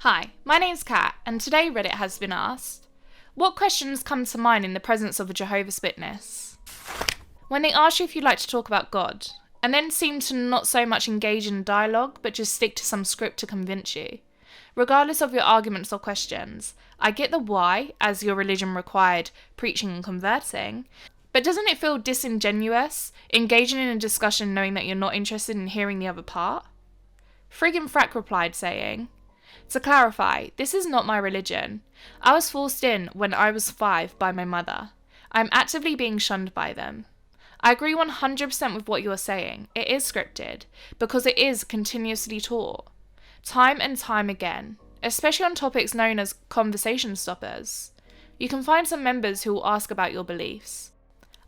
Hi, my name's Kat, and today Reddit has been asked, what questions come to mind in the presence of a Jehovah's Witness? When they ask you if you'd like to talk about God, and then seem to not so much engage in dialogue, but just stick to some script to convince you. Regardless of your arguments or questions, I get the why, as your religion required preaching and converting, but doesn't it feel disingenuous, engaging in a discussion knowing that you're not interested in hearing the other part? Friggin' Frack replied saying, to clarify, this is not my religion. I was forced in when I was 5 by my mother. I am actively being shunned by them. I agree 100% with what you are saying. It is scripted, because it is continuously taught. Time and time again, especially on topics known as conversation stoppers. You can find some members who will ask about your beliefs.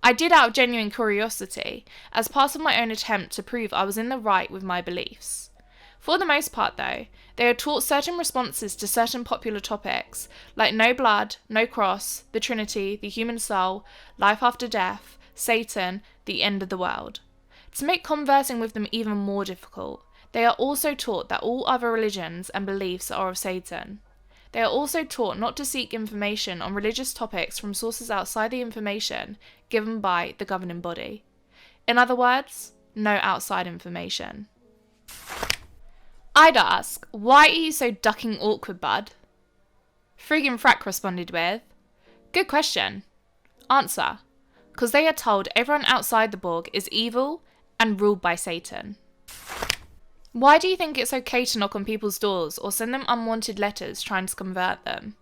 I did out of genuine curiosity, as part of my own attempt to prove I was in the right with my beliefs. For the most part though, they are taught certain responses to certain popular topics, like no blood, no cross, the Trinity, the human soul, life after death, Satan, the end of the world. To make conversing with them even more difficult, they are also taught that all other religions and beliefs are of Satan. They are also taught not to seek information on religious topics from sources outside the information given by the governing body. In other words, no outside information. I'd ask, why are you so ducking awkward, bud? Friggin' Frack responded with, good question. Answer, because they are told everyone outside the Borg is evil and ruled by Satan. Why do you think it's okay to knock on people's doors or send them unwanted letters trying to convert them?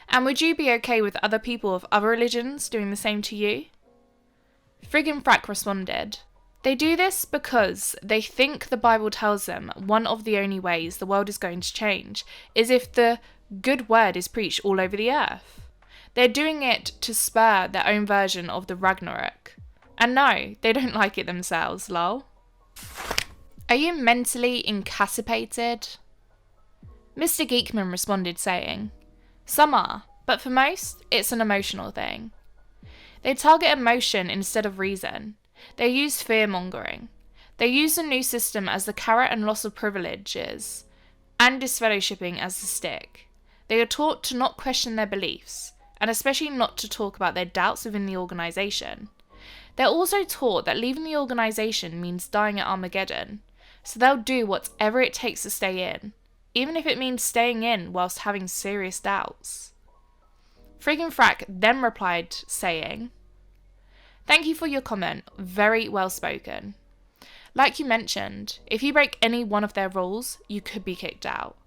And would you be okay with other people of other religions doing the same to you? Friggin' Frack responded, they do this because they think the Bible tells them one of the only ways the world is going to change is if the good word is preached all over the earth. They're doing it to spur their own version of the Ragnarok. And no, they don't like it themselves, lol. Are you mentally incapacitated? Mr. Geekman responded saying, some are, but for most, it's an emotional thing. They target emotion instead of reason. They use fear-mongering. They use the new system as the carrot and loss of privileges, and disfellowshipping as the stick. They are taught to not question their beliefs, and especially not to talk about their doubts within the organisation. They're also taught that leaving the organisation means dying at Armageddon, so they'll do whatever it takes to stay in, even if it means staying in whilst having serious doubts. Friggin' Frack then replied saying, thank you for your comment, very well spoken. Like you mentioned, if you break any one of their rules, you could be kicked out.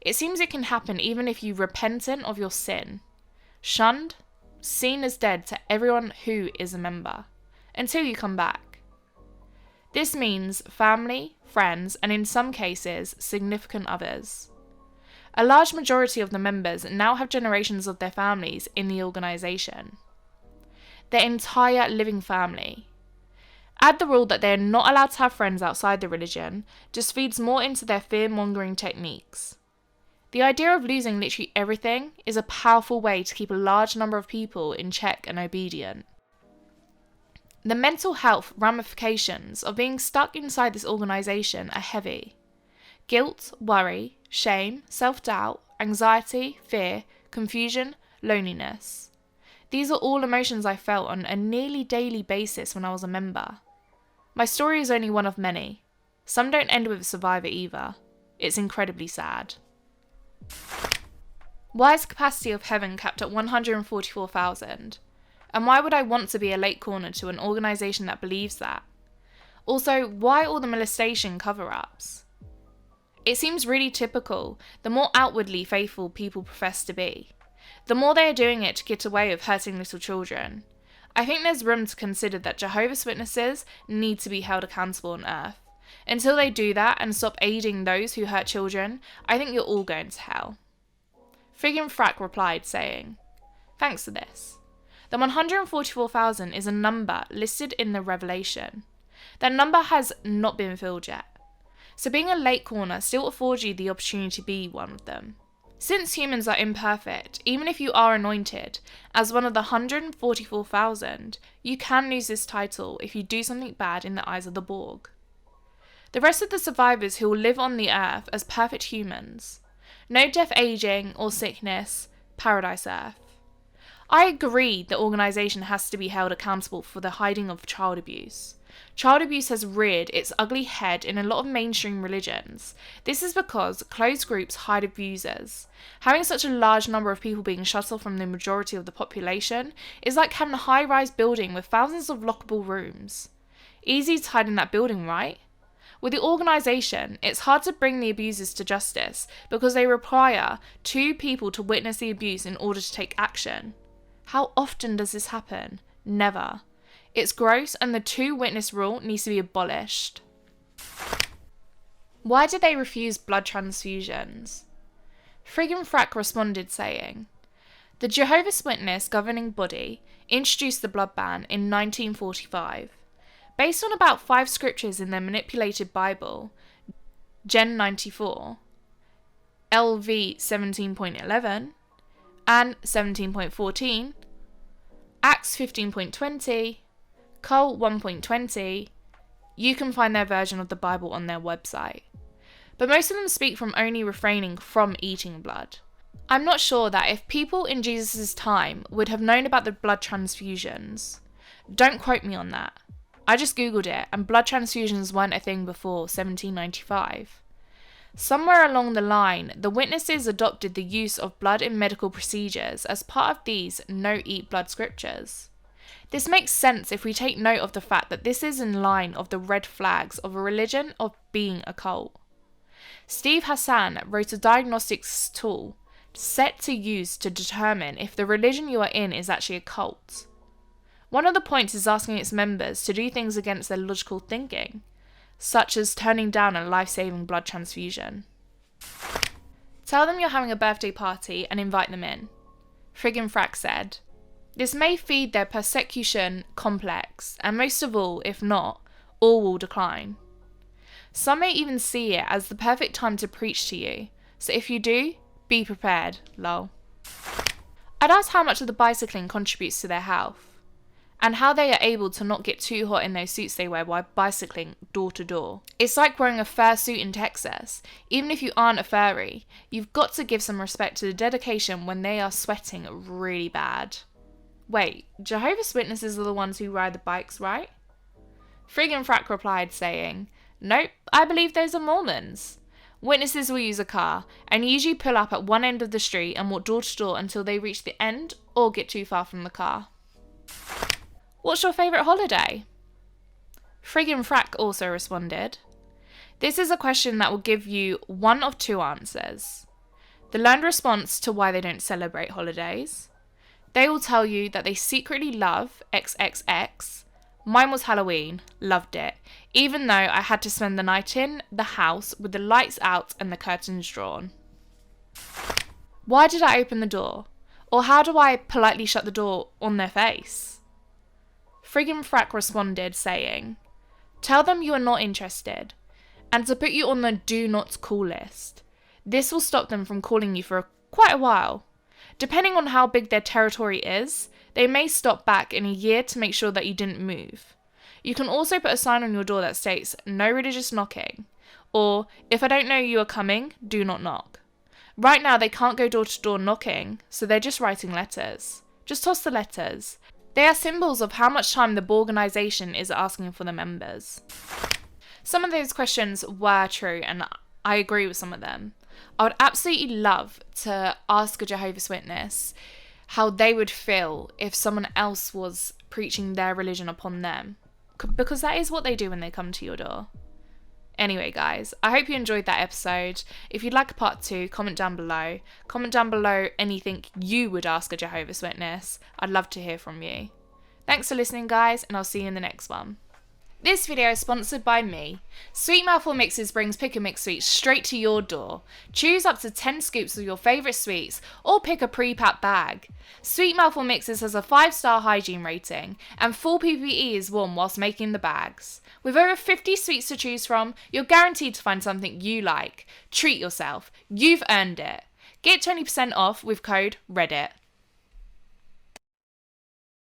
It seems it can happen even if you're repentant of your sin. Shunned, seen as dead to everyone who is a member, until you come back. This means family, friends, and in some cases, significant others. A large majority of the members now have generations of their families in the organisation. Their entire living family. Add the rule that they are not allowed to have friends outside the religion, just feeds more into their fear-mongering techniques. The idea of losing literally everything is a powerful way to keep a large number of people in check and obedient. The mental health ramifications of being stuck inside this organisation are heavy. Guilt, worry, shame, self-doubt, anxiety, fear, confusion, loneliness. These are all emotions I felt on a nearly daily basis when I was a member. My story is only one of many. Some don't end with a survivor either. It's incredibly sad. Why is the capacity of heaven capped at 144,000? And why would I want to be a late corner to an organisation that believes that? Also, why all the molestation cover-ups? It seems really typical, the more outwardly faithful people profess to be. The more they are doing it to get away with hurting little children. I think there's room to consider that Jehovah's Witnesses need to be held accountable on earth. Until they do that and stop aiding those who hurt children, I think you're all going to hell. Friggin' Frack replied saying, thanks for this. The 144,000 is a number listed in the Revelation. That number has not been filled yet. So being a late corner still affords you the opportunity to be one of them. Since humans are imperfect, even if you are anointed as one of the 144,000, you can lose this title if you do something bad in the eyes of the Borg. The rest of the survivors who will live on the earth as perfect humans, No death, aging, or sickness. Paradise Earth. I agree the organisation has to be held accountable for the hiding of child abuse. Child abuse has reared its ugly head in a lot of mainstream religions. This is because closed groups hide abusers. Having such a large number of people being shut off from the majority of the population is like having a high-rise building with thousands of lockable rooms. Easy to hide in that building, right? With the organisation, it's hard to bring the abusers to justice because they require 2 people to witness the abuse in order to take action. How often does this happen? Never. It's gross, and the 2-witness rule needs to be abolished. Why did they refuse blood transfusions? Friggin' Frack responded saying, the Jehovah's Witness governing body introduced the blood ban in 1945. Based on about 5 scriptures in their manipulated Bible, Gen 94, LV 17.11, and 17.14, Acts 15.20, Col 1.20, you can find their version of the Bible on their website. But most of them speak from only refraining from eating blood. I'm not sure that if people in Jesus' time would have known about the blood transfusions. Don't quote me on that. I just googled it, and blood transfusions weren't a thing before 1795. Somewhere along the line, the witnesses adopted the use of blood in medical procedures as part of these no-eat blood scriptures. This makes sense if we take note of the fact that this is in line of the red flags of a religion of being a cult. Steve Hassan wrote a diagnostics tool set to use to determine if the religion you are in is actually a cult. One of the points is asking its members to do things against their logical thinking, such as turning down a life-saving blood transfusion. Tell them you're having a birthday party and invite them in. Friggin' Frack said, this may feed their persecution complex, and most of all, if not, all will decline. Some may even see it as the perfect time to preach to you, so if you do, be prepared, lol. I'd ask how much of the bicycling contributes to their health, and how they are able to not get too hot in those suits they wear while bicycling door to door. It's like wearing a fur suit in Texas. Even if you aren't a furry, you've got to give some respect to the dedication when they are sweating really bad. Wait, Jehovah's Witnesses are the ones who ride the bikes, right? Friggin' Frack replied saying, nope, I believe those are Mormons. Witnesses will use a car, and usually pull up at one end of the street and walk door to door until they reach the end or get too far from the car. What's your favourite holiday? Friggin' Frack also responded, this is a question that will give you one of 2 answers. The learned response to why they don't celebrate holidays. They will tell you that they secretly love XXX. Mine was Halloween, loved it, even though I had to spend the night in the house with the lights out and the curtains drawn. Why did I open the door? Or how do I politely shut the door on their face? Friggin' Frack responded saying, tell them you are not interested, and to put you on the do not call list. This will stop them from calling you for quite a while. Depending on how big their territory is, they may stop back in a year to make sure that you didn't move. You can also put a sign on your door that states, no religious knocking, or if I don't know you are coming, do not knock. Right now they can't go door to door knocking, so they're just writing letters. Just toss the letters. They are symbols of how much time the organisation is asking for the members. Some of those questions were true, and I agree with some of them. I would absolutely love to ask a Jehovah's Witness how they would feel if someone else was preaching their religion upon them, because that is what they do when they come to your door. Anyway, guys, I hope you enjoyed that episode. If you'd like a part 2, comment down below. Comment down below anything you would ask a Jehovah's Witness. I'd love to hear from you. Thanks for listening, guys, and I'll see you in the next one. This video is sponsored by me. Sweet Mouthful Mixes brings pick and mix sweets straight to your door. Choose up to 10 scoops of your favourite sweets, or pick a pre-packed bag. Sweet Mouthful Mixes has a 5-star hygiene rating, and full PPE is worn whilst making the bags. With over 50 sweets to choose from, you're guaranteed to find something you like. Treat yourself. You've earned it. Get 20% off with code REDDIT.